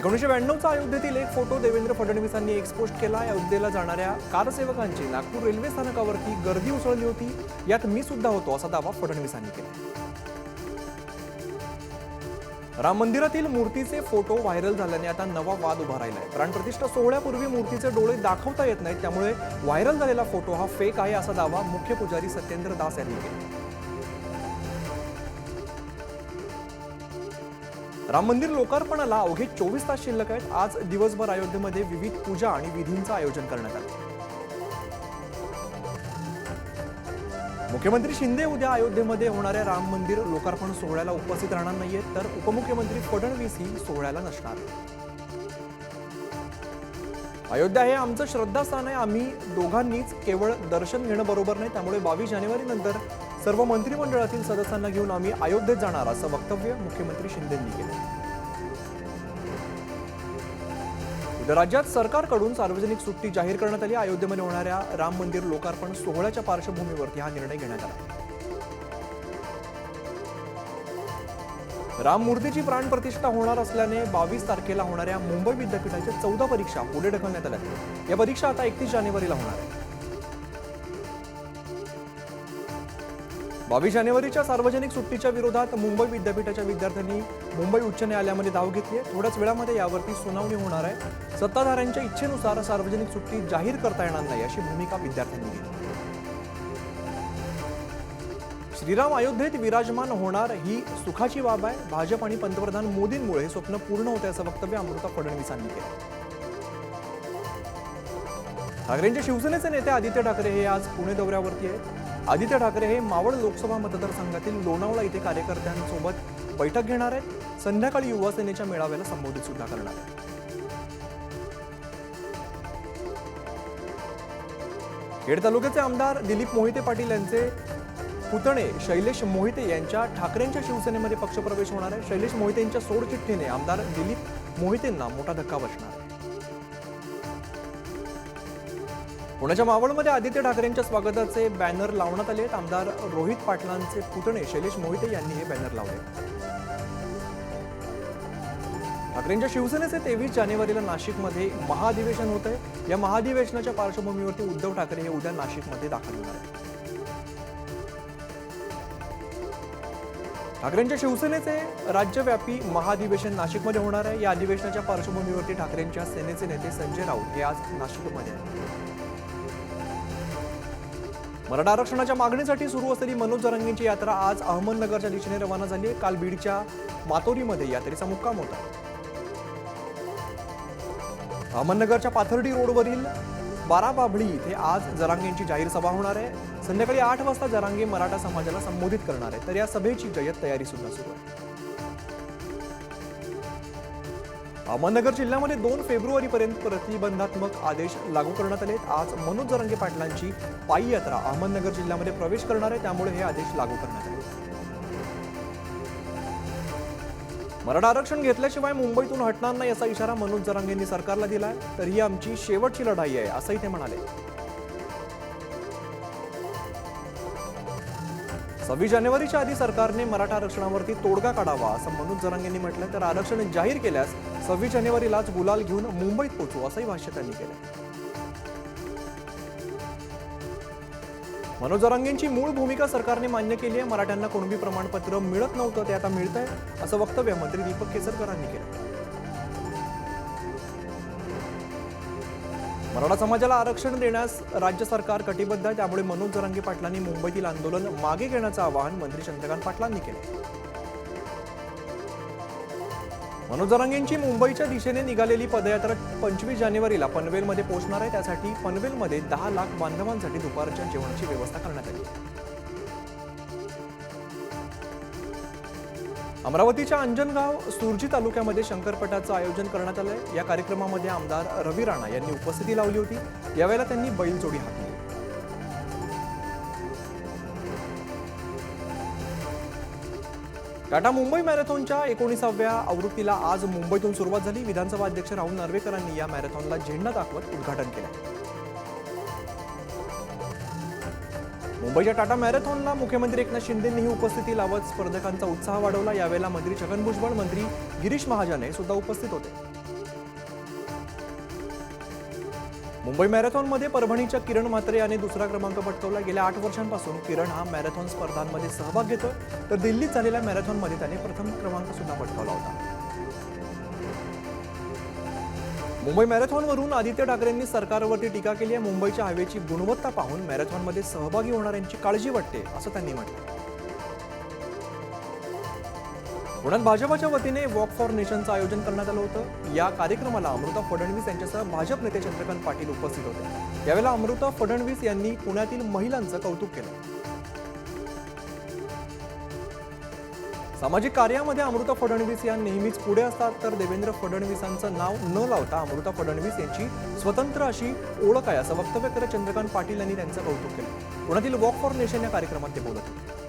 1992चा अयोध्येतील एक फोटो देवेंद्र फडणवीसांनी एक्सपोस्ट केला। अयोध्येला जाणाऱ्या कारसेवकांची नागपूर रेल्वे स्थानकावरती गर्दी उसळली होती। यात मी सुद्धा होतो असा दावा फडणवीसांनी केला। राम मंदिरातील मूर्तीचे फोटो व्हायरल झाल्याने आता नवा वाद उभा राहिलाय। प्राणप्रतिष्ठा सोहळ्यापूर्वी मूर्तीचे डोळे दाखवता येत नाहीत, त्यामुळे व्हायरल झालेला फोटो हा फेक आहे असा दावा मुख्य पुजारी सत्येंद्र दास यांनी केला। राम मंदिर लोकार्पणाला अवघे 24 तास शिल्लक आहेत। आज दिवसभर अयोध्येमध्ये विविध पूजा आणि विधींचं आयोजन करण्यात आलं। मुख्यमंत्री शिंदे उद्या अयोध्येमध्ये होणाऱ्या राम मंदिर लोकार्पण सोहळ्याला उपस्थित राहणार नाहीयेत, तर उपमुख्यमंत्री फडणवीसही सोहळ्याला नसणार। अयोध्या हे आमचं श्रद्धास्थान आहे। आम्ही दोघांनीच केवळ दर्शन घेणं बरोबर नाही, त्यामुळे 22 जानेवारी नंतर सर्व मंत्रिमंडळातील सदस्यांना घेऊन आम्ही अयोध्येत जाणार असं वक्तव्य मुख्यमंत्री शिंदेंनी केलं। उद्या राज्यात सरकारकडून सार्वजनिक सुट्टी जाहीर करण्यात आली। अयोध्येमध्ये होणाऱ्या राम मंदिर लोकार्पण सोहळ्याच्या पार्श्वभूमीवरती हा निर्णय घेण्यात आला। राम मूर्तीची प्राणप्रतिष्ठा होणार असल्याने 22 तारखेला होणाऱ्या मुंबई विद्यापीठाच्या 14 परीक्षा पुढे ढकलण्यात आल्या। या परीक्षा आता 31 जानेवारीला होणार आहेत। 22 जानेवारीच्या सार्वजनिक सुट्टीच्या विरोधात मुंबई विद्यापीठाच्या विद्यार्थ्यांनी मुंबई उच्च न्यायालयामध्ये धाव घेतली आहे। थोड्याच वेळामध्ये यावरती सुनावणी होणार आहे। सत्ताधाऱ्यांच्या इच्छेनुसार सार्वजनिक सुट्टी जाहीर करता येणार नाही अशी भूमिका विद्यार्थ्यांनी घेतली। श्रीराम अयोध्येत विराजमान होणार ही सुखाची बाब आहे। भाजप आणि पंतप्रधान मोदींमुळे हे स्वप्न पूर्ण होते असं वक्तव्य अमृता फडणवीसांनी केलं। ठाकरेंचे शिवसेनेचे नेते आदित्य ठाकरे हे आज पुणे दौऱ्यावरती आहेत। आदित्य ठाकरे हे मावळ लोकसभा मतदारसंघातील लोणावळा इथे कार्यकर्त्यांसोबत बैठक घेणार आहेत। संध्याकाळी युवा सेनेच्या मेळाव्याला संबोधित सुद्धा करणार आहेत। खेड तालुक्याचे आमदार दिलीप मोहिते पाटील यांचे पुतणे शैलेश मोहिते यांच्या ठाकरेंच्या शिवसेनेमध्ये पक्षप्रवेश होणार आहे। शैलेश मोहितेंच्या सोडचिठ्ठीने आमदार दिलीप मोहितेंना मोठा धक्का बसणार आहे। पुण्याच्या मावळमध्ये आदित्य ठाकरेंच्या स्वागताचे बॅनर लावण्यात आले आहेत। आमदार रोहित पाटलांचे पुतणे शैलेश मोहिते यांनी हे बॅनर लावले। ठाकरेंच्या शिवसेनेचे 23 जानेवारीला नाशिकमध्ये महाधिवेशन होत आहे। या महाधिवेशनाच्या पार्श्वभूमीवरती उद्धव ठाकरे हे उद्या नाशिकमध्ये दाखल होणार आहेत। ठाकरेंच्या शिवसेनेचे राज्यव्यापी महाधिवेशन नाशिकमध्ये होणार आहे। या अधिवेशनाच्या पार्श्वभूमीवरती ठाकरेंच्या सेनेचे नेते संजय राऊत हे आज नाशिकमध्ये आहेत। मराठा आरक्षणाच्या मागणीसाठी सुरू असलेली मनोज जरांगेंची यात्रा आज अहमदनगरच्या दिशेने रवाना झाली आहे। काल बीडच्या मातोरीमध्ये यात्रेचा मुक्काम होता। अहमदनगरच्या पाथर्डी रोडवरील बाराबाभळी इथे आज जरांगेंची जाहीर सभा होणार आहे। संध्याकाळी 8 वाजता जरांगे मराठा समाजाला संबोधित करणार आहे, तर या सभेची जय्यत तयारी सुद्धा सुरू आहे। अहमदनगर जिल्ह्यामध्ये 2 फेब्रुवारीपर्यंत प्रतिबंधात्मक आदेश लागू करण्यात आले। आज मनोज जरांगे पाटलांची पायी यात्रा अहमदनगर जिल्ह्यामध्ये प्रवेश करणार आहे, त्यामुळे हे आदेश लागू करण्यात आले। मराठा आरक्षण घेतल्याशिवाय मुंबईतून हटणार नाही असा इशारा मनोज जरांगेंनी सरकारला दिलाय, तर ही आमची शेवटची लढाई आहे असंही ते म्हणाले। 26 जानेवारीच्या आधी सरकारने मराठा आरक्षणावरती तोडगा काढावा असं मनोज जरांगेंनी म्हटलं, तर आरक्षण जाहीर केल्यास 26 जानेवारीलाच गुलाल घेऊन मुंबईत पोहोचू असंही भाष्य त्यांनी केलं। मनोज जरांगेंची मूळ भूमिका सरकारने मान्य केली आहे। मराठ्यांना कुणबी प्रमाणपत्र मिळत नव्हतं, ते आता मिळतंय असं वक्तव्य मंत्री दीपक केसरकरांनी केलं। मराठा समाजाला आरक्षण देण्यास राज्य सरकार कटिबद्ध आहे, त्यामुळे मनोज जरांगे पाटलांनी मुंबईतील आंदोलन मागे घेण्याचं आवाहन मंत्री चंद्रकांत पाटलांनी केलं। मनोज जरांगेंची मुंबईच्या दिशेने निघालेली पदयात्रा 25 जानेवारीला पनवेलमध्ये पोहोचणार आहे। त्यासाठी पनवेलमध्ये 10 लाख बांधवांसाठी दुपारच्या जेवणाची व्यवस्था करण्यात आली आहे। अमरावतीच्या अंजनगाव सुरजी तालुक्यामध्ये शंकरपटाचं आयोजन करण्यात आलंय। या कार्यक्रमामध्ये आमदार रवी राणा यांनी उपस्थिती लावली होती। यावेळेला त्यांनी बैलजोडी हाकली। टाटा मुंबई मॅरेथॉनच्या 19व्या आवृत्तीला आज मुंबईतून सुरुवात झाली। विधानसभा अध्यक्ष राहुल नार्वेकरांनी या मॅरेथॉनला झेंडा दाखवत उद्घाटन केलं। मुंबईच्या टाटा मॅरेथॉनला मुख्यमंत्री एकनाथ शिंदेंनीही उपस्थिती लावत स्पर्धकांचा उत्साह वाढवला। यावेळेला मंत्री छगन भुजबळ, मंत्री गिरीश महाजन हे सुद्धा उपस्थित होते। मुंबई मॅरेथॉनमध्ये परभणीच्या किरण म्हात्रे याने दुसरा क्रमांक पटकावला। गेल्या 8 वर्षांपासून किरण हा मॅरेथॉन स्पर्धांमध्ये सहभाग घेतोय, तर दिल्लीत झालेल्या मॅरेथॉनमध्ये त्याने प्रथम क्रमांक सुद्धा पटकावला होता। मुंबई मॅरेथॉनवरून आदित्य ठाकरेंनी सरकारवरती टीका केली आहे। मुंबईच्या हवेची गुणवत्ता पाहून मॅरेथॉनमध्ये सहभागी होणाऱ्यांची काळजी वाटते, असं त्यांनी म्हटलं। पुण्यात भाजपच्या वतीने वॉक फॉर नेशनचं आयोजन करण्यात आलं होतं। या कार्यक्रमाला अमृता फडणवीस यांच्यासह भाजप नेते चंद्रकांत पाटील उपस्थित होते। यावेळेला अमृता फडणवीस यांनी पुण्यातील महिलांचं कौतुक केलं। सामाजिक कार्यामध्ये अमृता फडणवीस या नेहमीच पुढे असतात, तर देवेंद्र फडणवीसांचं नाव न लावता अमृता फडणवीस यांची स्वतंत्र अशी ओळख आहे, असं वक्तव्य करत चंद्रकांत पाटील यांनी त्यांचं कौतुक केलं। पुण्यातील वॉक फॉर नेशन या कार्यक्रमात ते बोलत होते।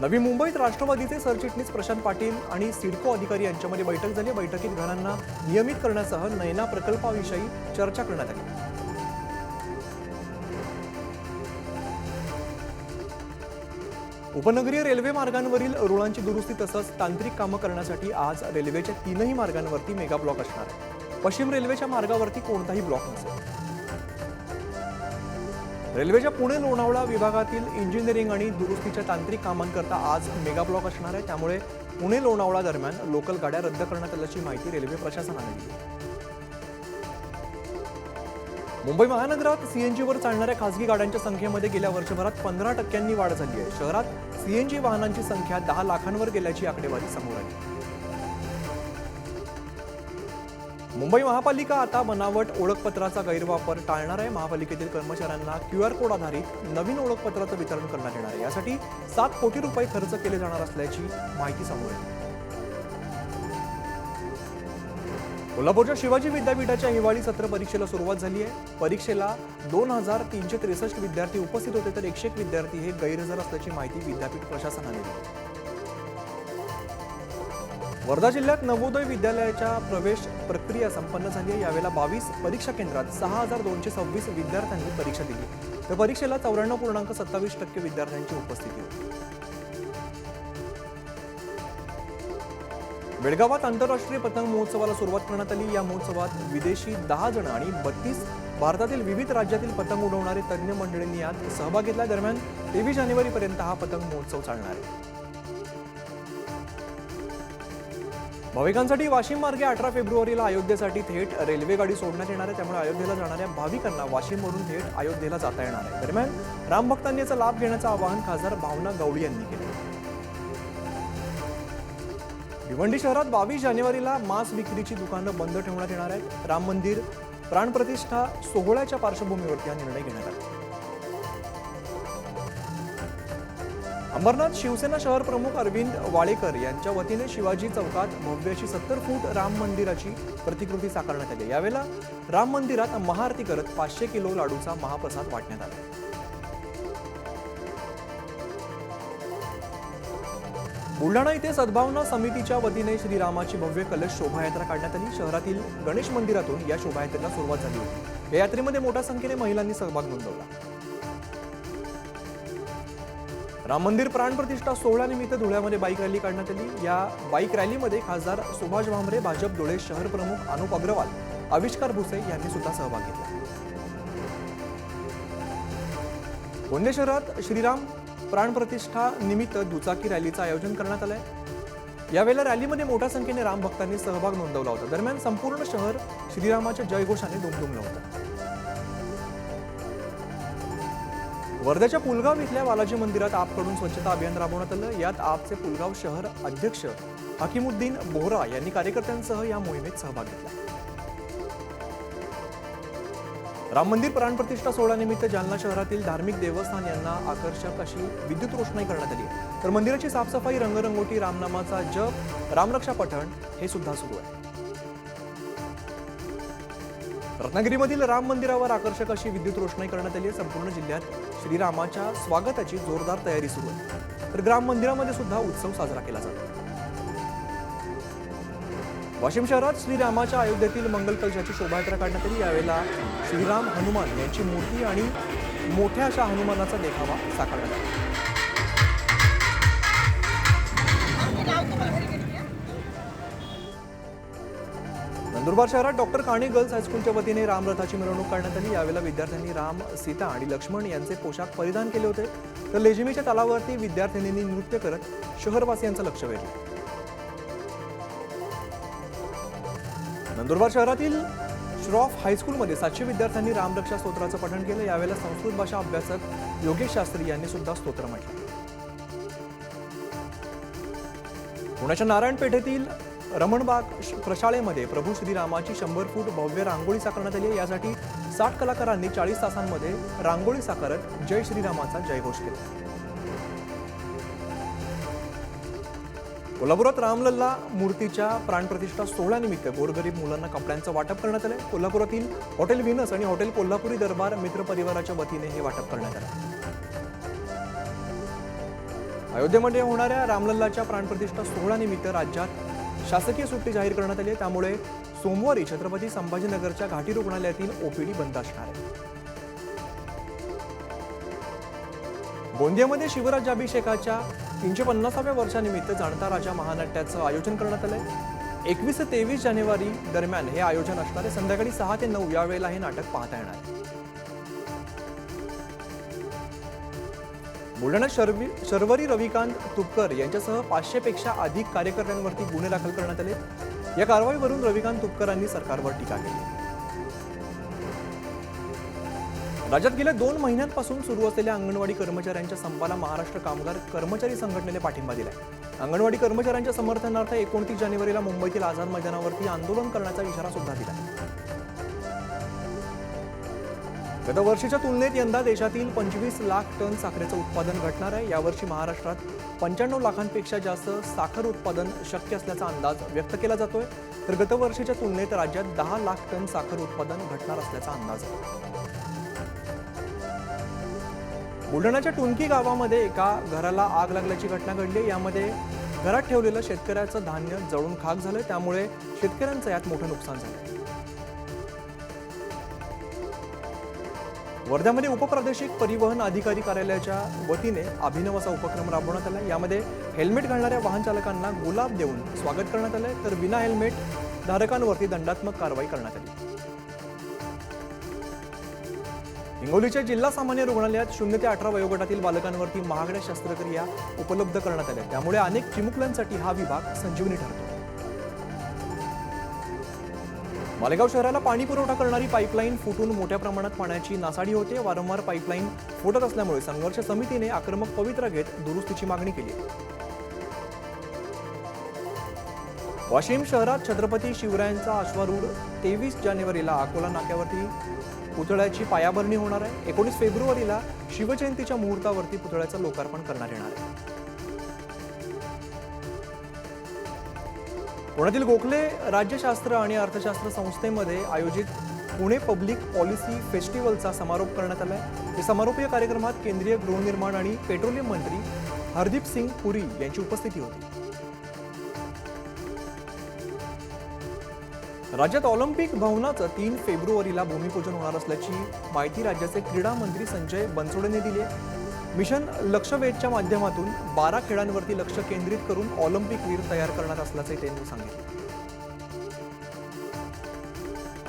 नवी मुंबईत राष्ट्रवादीचे सरचिटणीस प्रशांत पाटील आणि सिडको अधिकारी यांच्यामध्ये बैठक झाली। बैठकीत घरांना नियमित करण्यासह नयना प्रकल्पाविषयी चर्चा करण्यात आली। उपनगरीय रेल्वे मार्गांवरील रुळांची दुरुस्ती तसंच तांत्रिक कामं करण्यासाठी आज रेल्वेच्या 3ही मार्गांवरती मेगा ब्लॉक असणार आहे। पश्चिम रेल्वेच्या मार्गावरती कोणताही ब्लॉक नसेल। रेल्वेच्या पुणे लोणावळा विभागातील इंजिनिअरिंग आणि दुरुस्तीच्या तांत्रिक कामांकरता आज मेगा ब्लॉक असणार आहे। त्यामुळे पुणे लोणावळा दरम्यान लोकल गाड्या रद्द करण्यात आल्याची माहिती रेल्वे प्रशासनाने दिली। मुंबई महानगरात सीएनजीवर चालणाऱ्या खासगी गाड्यांच्या संख्येमध्ये गेल्या वर्षभरात 15% वाढ झाली आहे। शहरात सीएनजी वाहनांची संख्या 10 लाखांवर गेल्याची आकडेवारी समोर आली। मुंबई महापालिका आता बनावट ओळखपत्राचा गैरवापर टाळणार आहे। महापालिकेतील कर्मचाऱ्यांना QR कोड आधारित नवीन ओळखपत्राचं वितरण करण्यात येणार आहे। यासाठी 7 कोटी रुपये खर्च केले जाणार असल्याची माहिती समोर आली। कोल्हापूरच्या शिवाजी विद्यापीठाच्या हिवाळी सत्र परीक्षेला सुरुवात झाली आहे। परीक्षेला 2363 विद्यार्थी उपस्थित होते, तर 101 विद्यार्थी हे गैरहजर असल्याची माहिती विद्यापीठ प्रशासनाने दिली। वर्धा जिल्ह्यात नवोदय विद्यालयाच्या प्रवेश प्रक्रिया संपन्न झाली आहे। यावेळेला 22 परीक्षा केंद्रात 6226 विद्यार्थ्यांनी परीक्षा दिली, तर परीक्षेला 94.27% विद्यार्थ्यांची उपस्थिती होती। बेळगावात आंतरराष्ट्रीय पतंग महोत्सवाला सुरुवात करण्यात आली। या महोत्सवात विदेशी 10 जण आणि 32 भारतातील विविध राज्यातील पतंग उडवणारे तज्ज्ञ मंडळींनी यात सहभाग घेतला। दरम्यान 23 जानेवारीपर्यंत हा पतंग महोत्सव चालणार आहे। भाविकांसाठी वाशिम मार्गे 18 फेब्रुवारीला अयोध्येसाठी थेट रेल्वे गाडी सोडण्यात येणार आहे। त्यामुळे अयोध्येला जाणाऱ्या भाविकांना वाशिमवरून थेट अयोध्येला जाता येणार आहे। दरम्यान रामभक्तांनी याचा लाभ घेण्याचं आवाहन खासदार भावना गवळी यांनी केलं। भिवंडी शहरात 22 जानेवारीला मांस विक्रीची दुकानं बंद ठेवण्यात येणार आहेत। राम मंदिर प्राणप्रतिष्ठा सोहळ्याच्या पार्श्वभूमीवरती हा निर्णय घेण्यात आला। अंबरनाथ शिवसेना शहर प्रमुख अरविंद वाळेकर यांच्या वतीने शिवाजी चौकात भव्य अशी 70 फूट राम मंदिराची प्रतिकृती साकारण्यात आली। यावेळेला राम मंदिरात महाआरती करत 500 किलो लाडूचा महाप्रसाद वाटण्यात आला। बुलढाणा इथे सद्भावना समितीच्या वतीने श्रीरामाची भव्य कलश शोभायात्रा काढण्यात आली। शहरातील गणेश मंदिरातून या शोभायात्रेला सुरुवात झाली होती। या यात्रेमध्ये मोठ्या संख्येने महिलांनी सहभाग नोंदवला। राम मंदिर प्राणप्रतिष्ठा सोहळ्यानिमित्त धुळ्यामध्ये बाईक रॅली काढण्यात आली। या बाईक रॅलीमध्ये खासदार सुभाष भामरे, भाजप धुळे शहर प्रमुख अनुप अग्रवाल, आविष्कार भुसे यांनी सुद्धा सहभाग घेतला। गोंदिया शहरात श्रीराम प्राणप्रतिष्ठा निमित्त दुचाकी रॅलीचं आयोजन करण्यात आलंय। यावेळेला रॅलीमध्ये मोठ्या संख्येने राम भक्तांनी सहभाग नोंदवला होता। दरम्यान संपूर्ण शहर श्रीरामाच्या जयघोषाने दुमदुमलं होतं। वर्ध्याच्या पुलगाव इथल्या बालाजी मंदिरात आपकडून स्वच्छता अभियान राबवण्यात आलं। यात आपचे पुलगाव शहर अध्यक्ष हकीमुद्दीन बोहरा यांनी कार्यकर्त्यांसह या मोहिमेत सहभाग घेतला। राम मंदिर प्राणप्रतिष्ठा सोहळ्यानिमित्त जालना शहरातील धार्मिक देवस्थान यांना आकर्षक अशी विद्युत रोषणाई करण्यात आली, तर मंदिराची साफसफाई, रंगरंगोटी, रामनामाचा जप, रामरक्षा पठण हे सुद्धा सुरू आहे। रत्नागिरीमधील राम मंदिरावर आकर्षक अशी विद्युत रोषणाई करण्यात आली आहे। संपूर्ण जिल्ह्यात श्रीरामाच्या स्वागताची जोरदार तयारी सुरू आहे, तर ग्राम मंदिरामध्ये सुद्धा उत्सव साजरा केला जातो। वाशिम शहरात श्रीरामाच्या अयोध्येतील मंगल कलशाची शोभायात्रा काढण्यात आली। यावेळेला श्रीराम हनुमान यांची मूर्ती आणि मोठ्या अशा हनुमानाचा देखावा साकारण्यात आला। नंदुरबार शहरात डॉक्टर काणे गर्ल्स हायस्कूलच्या वतीने रामरथाची मिरवणूक काढण्यात आली। यावेळेला विद्यार्थ्यांनी राम, सीता आणि लक्ष्मण यांचे पोशाख परिधान केले होते, तर लेझिमीच्या तालावरती विद्यार्थिनींनी नृत्य करत शहरवासियांचं लक्ष वेधलं। नंदुरबार शहरातील श्रॉफ हायस्कूलमध्ये 700 विद्यार्थ्यांनी रामरक्षा स्तोत्राचं पठण केलं। यावेळेला संस्कृत भाषा अभ्यासक योगेश शास्त्री यांनी सुद्धा स्तोत्र म्हटलं। पुण्याच्या नारायण पेठेतील रमणबाग प्रशालेमध्ये प्रभू श्रीरामाची 100 फूट भव्य रांगोळी साकारण्यात आली। यासाठी 60 कलाकारांनी 40 तासांमध्ये रांगोळी साकारत जय श्रीरामाचा जयघोष केला। कोल्हापुरात रामलल्ला मूर्तीच्या प्राणप्रतिष्ठा सोहळ्यानिमित्त गोरगरीब मुलांना कपड्यांचं वाटप करण्यात आलं। कोल्हापुरातील हॉटेल व्हीनस आणि हॉटेल कोल्हापुरी दरबार मित्र परिवाराच्या वतीने हे वाटप करण्यात आलं। अयोध्येमध्ये होणाऱ्या रामलल्लाच्या प्राणप्रतिष्ठा सोहळ्यानिमित्त राज्यात शासकीय सुट्टी जाहीर करण्यात आली आहे। त्यामुळे सोमवारी छत्रपती संभाजीनगरच्या घाटी रुग्णालयातील ओपीडी बंद असणार आहे। गोंदियामध्ये शिवराज्याभिषेकाच्या 350व्या वर्षानिमित्त जाणता राजा महानाट्याचं आयोजन करण्यात आलंय। 21 ते 23 जानेवारी दरम्यान हे आयोजन असणार आहे। संध्याकाळी 6 ते 9 या वेळेला हे नाटक पाहता येणार आहे। बुलढाण्यात शर्वरी रविकांत तुपकर यांच्यासह 500 पेक्षा अधिक कार्यकर्त्यांवरती गुन्हे दाखल करण्यात आले। या कारवाईवरून रविकांत तुपकरांनी सरकारवर टीका केली। राज्यात गेल्या 2 महिन्यांपासून सुरू असलेल्या अंगणवाडी कर्मचाऱ्यांच्या संपाला महाराष्ट्र कामगार कर्मचारी संघटनेने पाठिंबा दिलाय। अंगणवाडी कर्मचाऱ्यांच्या समर्थनार्थ 29 जानेवारीला मुंबईतील आझाद मैदानावरती आंदोलन करण्याचा इशारा सुद्धा दिला। गत वर्षीच्या तुलनेत यंदा देशातील 25 लाख टन साखरेचं उत्पादन घटणार आहे। यावर्षी महाराष्ट्रात 95 लाखांपेक्षा जास्त साखर उत्पादन शक्य असल्याचा अंदाज व्यक्त केला जातोय, तर गत वर्षीच्या तुलनेत राज्यात 10 लाख टन साखर उत्पादन घटणार असल्याचा अंदाज आहे। बुलढाण्याच्या टुनकी गावामध्ये एका घराला आग लागल्याची घटना घडली। यामध्ये घरात ठेवलेलं शेतकऱ्याचं धान्य जळून खाक झालं, त्यामुळे शेतकऱ्यांचं यात मोठं नुकसान झालं। वर्ध्यामध्ये उपप्रादेशिक परिवहन अधिकारी कार्यालयाच्या वतीने अभिनव असा उपक्रम राबवण्यात आला। यामध्ये हेल्मेट घालणाऱ्या वाहन चालकांना गुलाब देऊन स्वागत करण्यात आले, तर विना हेल्मेट धारकांवरती दंडात्मक कारवाई करण्यात आली। हिंगोलीच्या जिल्हा सामान्य रुग्णालयात 0 ते 18 वयोगटातील बालकांवरती महागड्या शस्त्रक्रिया उपलब्ध करण्यात आल्या। त्यामुळे अनेक चिमुकल्यांसाठी हा विभाग संजीवनी ठरतो। मालेगाव शहराला पाणी पुरवठा करणारी पाईपलाईन फुटून मोठ्या प्रमाणात पाण्याची नासाडी होते। वारंवार पाईपलाईन फुटत असल्यामुळे संघर्ष समितीने आक्रमक पवित्रा घेत दुरुस्तीची मागणी केली। वाशिम शहरात छत्रपती शिवरायांचा अश्वारूढ 23 जानेवारीला अकोला नाक्यावरती पुतळ्याची पायाभरणी होणार आहे। 19 फेब्रुवारीला शिवजयंतीच्या मुहूर्तावरती पुतळ्याचं लोकार्पण करण्यात येणार आहे। पुण्यातील गोखले राज्यशास्त्र आणि अर्थशास्त्र संस्थेमध्ये आयोजित पुणे पब्लिक पॉलिसी फेस्टिवलचा समारोप करण्यात आला आहे। या समारोपीय कार्यक्रमात केंद्रीय गृहनिर्माण आणि पेट्रोलियम मंत्री हरदीप सिंग पुरी यांची उपस्थिती होती। राज्यात ऑलिम्पिक भवनाचं 3 फेब्रुवारीला भूमिपूजन होणार असल्याची माहिती राज्याचे क्रीडा मंत्री संजय बनसोडेंनी दिली आहे। मिशन लक्षवेधच्या माध्यमातून 12 खेळांवरती लक्ष केंद्रित करून ऑलिम्पिक वीर तयार करणार असल्याचे त्यांनी सांगितले।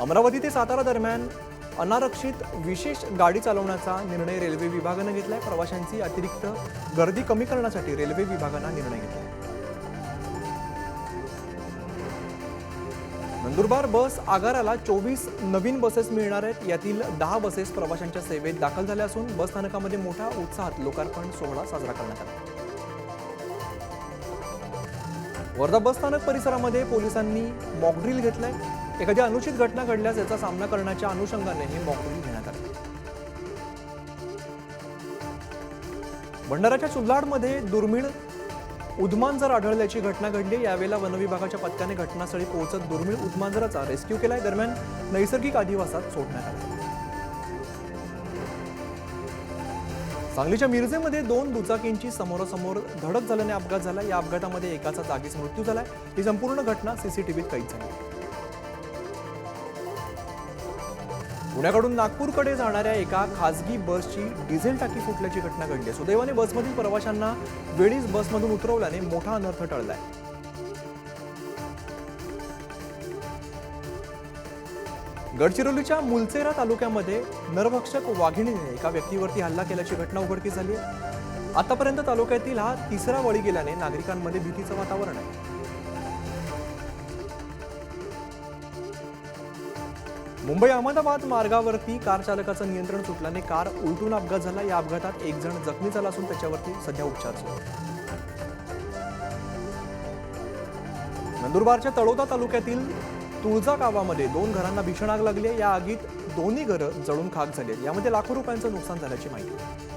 अमरावती ते सातारा दरम्यान अनारक्षित विशेष गाडी चालवण्याचा निर्णय रेल्वे विभागाने घेतलाय। प्रवाशांची अतिरिक्त गर्दी कमी करण्यासाठी रेल्वे विभागाने निर्णय घेतला। नंदुरबार बस आगाराला 24 नवीन बसेस मिळणार आहेत। यातील 10 बसेस प्रवाशांच्या सेवेत दाखल झाल्या असून बस स्थानकामध्ये मोठ्या उत्साहात लोकार्पण सोहळा साजरा करण्यात आला। वर्धा बस स्थानक परिसरामध्ये पोलिसांनी मॉकड्रिल घेतलाय। एखादी अनुचित घटना घडल्यास याचा सामना करण्याच्या अनुषंगाने हे मॉकड्रिल घेण्यात आले। भंडाराच्या चुल्हाडमध्ये दुर्मिळ उदमांजर आढळल्याची घटना घडली। यावेळेला वनविभागाच्या पथकाने घटनास्थळी पोहोचत दुर्मिळ उदमांजराचा रेस्क्यू केलाय। दरम्यान नैसर्गिक अधिवासात सोडण्यात आला। सांगलीच्या मिरजेमध्ये 2 दुचाकींची समोरासमोर धडक झाल्याने अपघात झाला। या अपघातामध्ये एकाचा जागीच मृत्यू झालाय। ही संपूर्ण घटना सीसीटीव्हीत कैद झाली। पुण्याकडून नागपूरकडे जाणाऱ्या एका खासगी बसची डिझेल टाकी फुटल्याची घटना घडली। सुदैवाने बसमधील प्रवाशांना वेळीच बसमधून उतरवल्याने मोठा अनर्थ टळलाय। गडचिरोलीच्या मुलचेरा तालुक्यामध्ये नरभक्षक वाघिणीने एका व्यक्तीवरती हल्ला केल्याची घटना उघडकीस झाली आहे। आतापर्यंत तालुक्यातील हा तिसरा बळी गेल्याने नागरिकांमध्ये भीतीचं वातावरण आहे। मुंबई अहमदाबाद मार्गावरती कार चालकाचं नियंत्रण सुटल्याने कार उलटून अपघात झाला। या अपघातात एक जण जखमी झाला असून त्याच्यावरती सध्या उपचार सुरू आहेत। नंदुरबारच्या तळोदा तालुक्यातील तुळजा गावामध्ये 2 घरांना भीषण आग लागली आहे। या आगीत दोन्ही घरं जळून खाक झाली आहेत। यामध्ये लाखो रुपयांचं नुकसान झाल्याची माहिती आहे।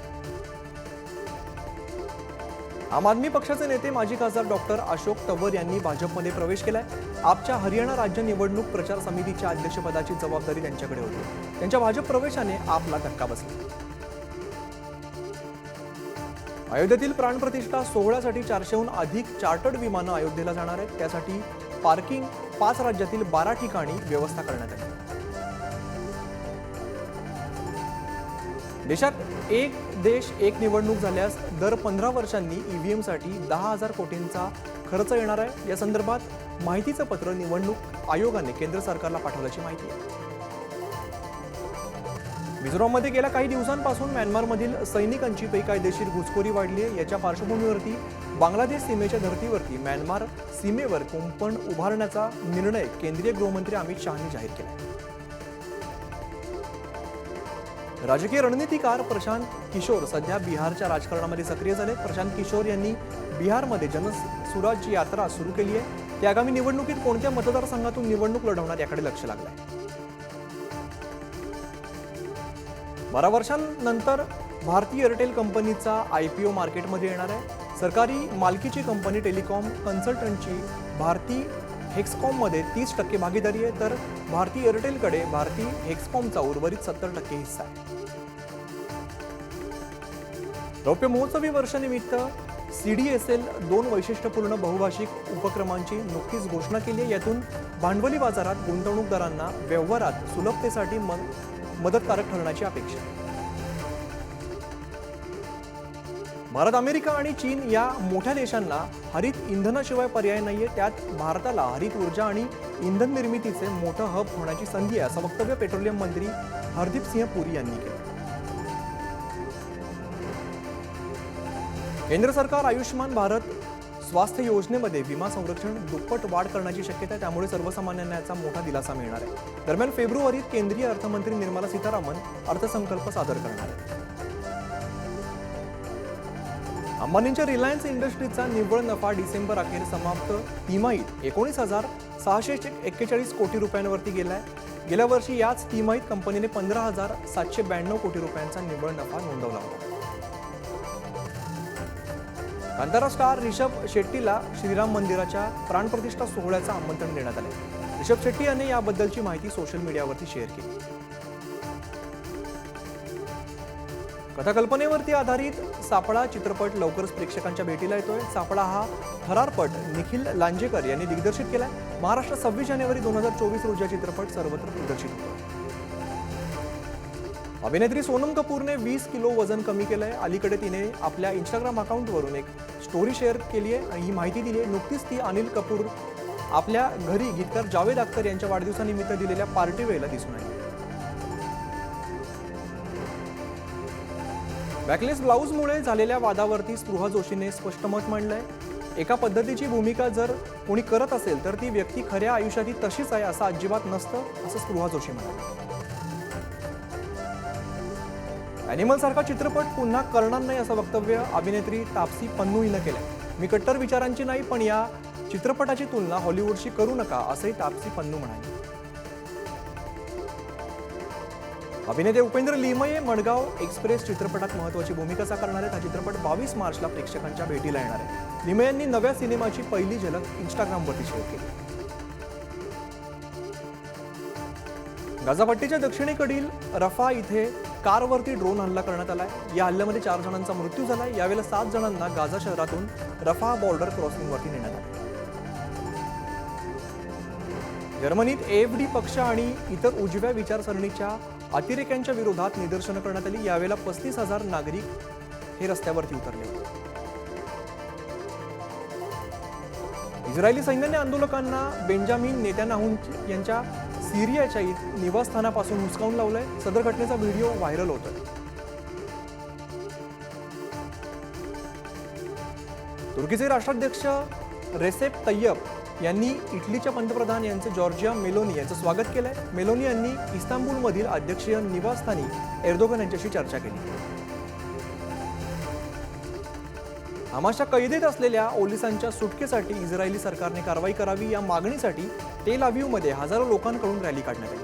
आम आदमी पक्षाचे नेते माजी खासदार डॉक्टर अशोक तंवर यांनी भाजपमध्ये प्रवेश केलाय। आपच्या हरियाणा राज्य निवडणूक प्रचार समितीच्या अध्यक्षपदाची जबाबदारी त्यांच्याकडे होती। त्यांच्या भाजप प्रवेशाने आपला धक्का बसला। अयोध्येतील प्राणप्रतिष्ठा सोहळ्यासाठी 400हून अधिक चार्टर्ड विमानं अयोध्येला जाणार आहेत। त्यासाठी पार्किंग 5 राज्यातील 12 ठिकाणी व्यवस्था करण्यात आली। देशात एक देश एक निवडणूक झाल्यास दर 15 वर्षांनी ईव्हीएमसाठी 10,000 कोटींचा खर्च येणार आहे। या संदर्भात माहितीचं पत्र निवडणूक आयोगाने केंद्र सरकारला पाठवल्याची माहिती आहे। मिझोराममध्ये गेल्या काही दिवसांपासून म्यानमारमधील सैनिकांची बेकायदेशीर घुसखोरी वाढली आहे। याच्या पार्श्वभूमीवरती बांगलादेश सीमेच्या धर्तीवरती म्यानमार सीमेवर कुंपण उभारण्याचा निर्णय केंद्रीय गृहमंत्री अमित शहांनी जाहीर केला आहे। राजकीय रणनीतिकार प्रशांत किशोर सध्या बिहारच्या राजकारणामध्ये सक्रिय झाले। प्रशांत किशोर यांनी बिहारमध्ये जनसुराज्य यात्रा सुरू केली आहे। ते आगामी निवडणुकीत कोणत्या मतदारसंघातून निवडणूक लढवणार याकडे लक्ष लागलं आहे। 12 वर्षांनंतर भारती एअरटेल कंपनीचा IPO मार्केटमध्ये येणार आहे। सरकारी मालकीची कंपनी टेलिकॉम कन्सल्टंटची भारती हेक्सकॉममध्ये 30% भागीदारी आहे, तर भारती एअरटेलकडे भारती हेक्सकॉमचा उर्वरित 70% हिस्सा आहे। रौप्य महोत्सवी वर्षानिमित्त CDSL 2 वैशिष्ट्यपूर्ण बहुभाषिक उपक्रमांची नुकतीच घोषणा केली आहे। यातून भांडवली बाजारात गुंतवणूकदारांना व्यवहारात सुलभतेसाठी मदतकारक ठरण्याची अपेक्षा आहे। भारत, अमेरिका आणि चीन या मोठ्या देशांना हरित इंधनाशिवाय पर्याय नाहीये। त्यात भारताला हरित ऊर्जा आणि इंधन निर्मितीचे मोठं हब होण्याची संधी आहे, असं वक्तव्य पेट्रोलियम मंत्री हरदीप सिंह पुरी यांनी केलं। केंद्र सरकार आयुष्यमान भारत स्वास्थ्य योजनेमध्ये विमा संरक्षण दुप्पट वाढ करण्याची शक्यता आहे, त्यामुळे सर्वसामान्यांना याचा मोठा दिलासा मिळणार आहे। दरम्यान फेब्रुवारीत केंद्रीय अर्थमंत्री निर्मला सीतारामन अर्थसंकल्प सादर करणार आहेत। अंबानींच्या रिलायन्स इंडस्ट्रीजचा निव्वळ नफा डिसेंबर अखेर समाप्त तिमाहीत 19,641 कोटी रुपयांवरती गेलाय। गेल्या वर्षी याच तिमाहीत कंपनीने 15,792 कोटी रुपयांचा निव्वळ नफा नोंदवला होता। कांतारा स्टार ऋषभ शेट्टीला श्रीराम मंदिराच्या प्राणप्रतिष्ठा सोहळ्याचं आमंत्रण देण्यात आले। ऋषभ शेट्टी यांनी याबद्दलची माहिती सोशल मीडियावरती शेअर केली। कथाकल्पनेवरती आधारित सापळा चित्रपट लवकरच प्रेक्षकांच्या भेटीला येतोय। सापळा हा थरारपट निखिल लांजेकर यांनी दिग्दर्शित केलाय। महाराष्ट्र 26 जानेवारी 2024 रोजी चित्रपट सर्वत्र प्रदर्शित होतोय। अभिनेत्री सोनम कपूरने 20 किलो वजन कमी केलंय। अलीकडे तिने आपल्या इंस्टाग्राम अकाउंटवरून एक स्टोरी शेअर केली आहे आणि ही माहिती दिली आहे। नुकतीच ती अनिल कपूर आपल्या घरी गीतकार जावेद अख्तर यांच्या वाढदिवसानिमित्त दिलेल्या पार्टी वेळेला दिसून आली। बॅकलेस ब्लाऊजमुळे झालेल्या वादावरती स्पृहा जोशीने स्पष्ट मत मांडलंय। एका पद्धतीची भूमिका जर कोणी करत असेल तर ती व्यक्ती खऱ्या आयुष्यातही तशीच आहे असं अजिबात नसतं, असं स्पृहा जोशी म्हणाले। ॲनिमल सारखा चित्रपट पुन्हा करणार नाही असं वक्तव्य अभिनेत्री तापसी पन्नू हिनं केलंय। मी कट्टर विचारांची नाही, पण या चित्रपटाची तुलना हॉलिवूडशी करू नका असंही तापसी पन्नू म्हणाली। अभिनेते उपेंद्र लिमये मडगाव एक्सप्रेस चित्रपटात महत्त्वाची भूमिका साकारणार आहेत। हा चित्रपट 22 मार्चला प्रेक्षकांच्या भेटीला येणार आहे। लिमये यांनी नव्या सिनेमाची पहिली झलक इंस्टाग्रामवरती शेअर केली। गाझापट्टीच्या दक्षिणेकडील रफा इथे कारवरती ड्रोन हल्ला करण्यात आलाय। या हल्ल्यामध्ये 4 जणांचा मृत्यू झालाय। यावेळेला 7 जणांना गाझा शहरातून रफा बॉर्डर क्रॉसिंगवरती नेण्यात आलं। जर्मनीत AfD पक्ष आणि इतर उजव्या विचारसरणीच्या अतिरेक्यांच्या विरोधात निदर्शनं करण्यात आली। यावेळेला 35,000 नागरिक हे रस्त्यावरती उतरले होते। इस्रायली सैन्याने आंदोलकांना बेंजामिन नेतान्याहू यांच्या सिरियाच्या निवासस्थानापासून हुसकावून लावलंय। सदर घटनेचा व्हिडिओ व्हायरल होतोय। तुर्कीचे राष्ट्राध्यक्ष रेसेप तय्यप यांनी इटलीच्या पंतप्रधान यांचे जॉर्जिया मेलोनी यांचं स्वागत केलंय। मेलोनी यांनी इस्तांबूलमधील अध्यक्षीय निवासस्थानी एर्दोगन यांच्याशी चर्चा केली। हमासच्या कैदेत असलेल्या पोलिसांच्या सुटकेसाठी इस्रायली सरकारने कारवाई करावी या मागणीसाठी तेल अविवमध्ये हजारो लोकांकडून रॅली काढण्यात आली।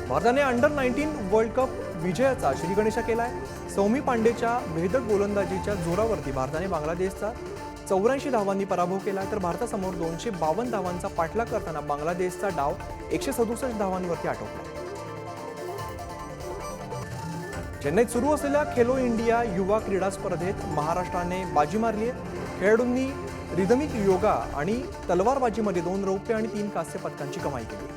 भारताने अंडर-19 वर्ल्ड कप विजयाचा श्रीगणेशा केलाय। सौमी पांडेच्या भेदक गोलंदाजीच्या जोरावरती भारताने बांगलादेशचा 84 धावांनी पराभव केला, तर भारतासमोर 252 धावांचा पाठलाग करताना बांगलादेशचा डाव 167 धावांवरती आटोपला। चेन्नईत सुरू असलेल्या खेलो इंडिया युवा क्रीडा स्पर्धेत महाराष्ट्राने बाजी मारली आहे। खेळाडूंनी रिदमिक योगा आणि तलवारबाजीमध्ये 2 रौप्य आणि 3 कांस्य पदकांची कमाई केली।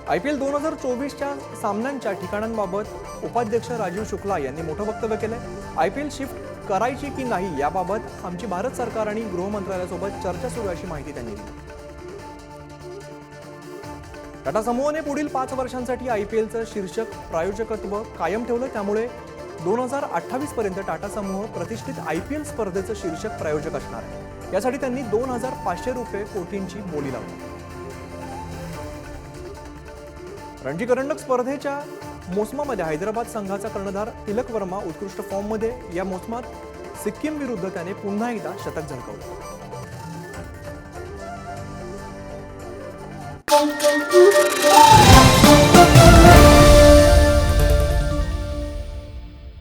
IPL 2024च्या सामन्यांच्या ठिकाणांबाबत उपाध्यक्ष राजीव शुक्ला यांनी मोठं वक्तव्य केलंय। IPL शिफ्ट करायची की नाही याबाबत आमची भारत सरकार आणि गृह मंत्रालयासोबत चर्चा सुरू आहे अशी माहिती त्यांनी दिली। टाटा समूहाने पुढील 5 वर्षांसाठी IPLचं शीर्षक प्रायोजकत्व कायम ठेवलं, त्यामुळे 2028 पर्यंत टाटा समूह प्रतिष्ठित IPL स्पर्धेचं शीर्षक प्रायोजक असणार आहे। यासाठी त्यांनी 2500 कोटींची बोली लावली। रणजी करंडक स्पर्धेच्या मोसमामध्ये हैदराबाद संघाचा कर्णधार तिलक वर्मा उत्कृष्ट फॉर्ममध्ये। या मोसमात सिक्कीम विरुद्ध त्याने पुन्हा एकदा शतक झळकावलं।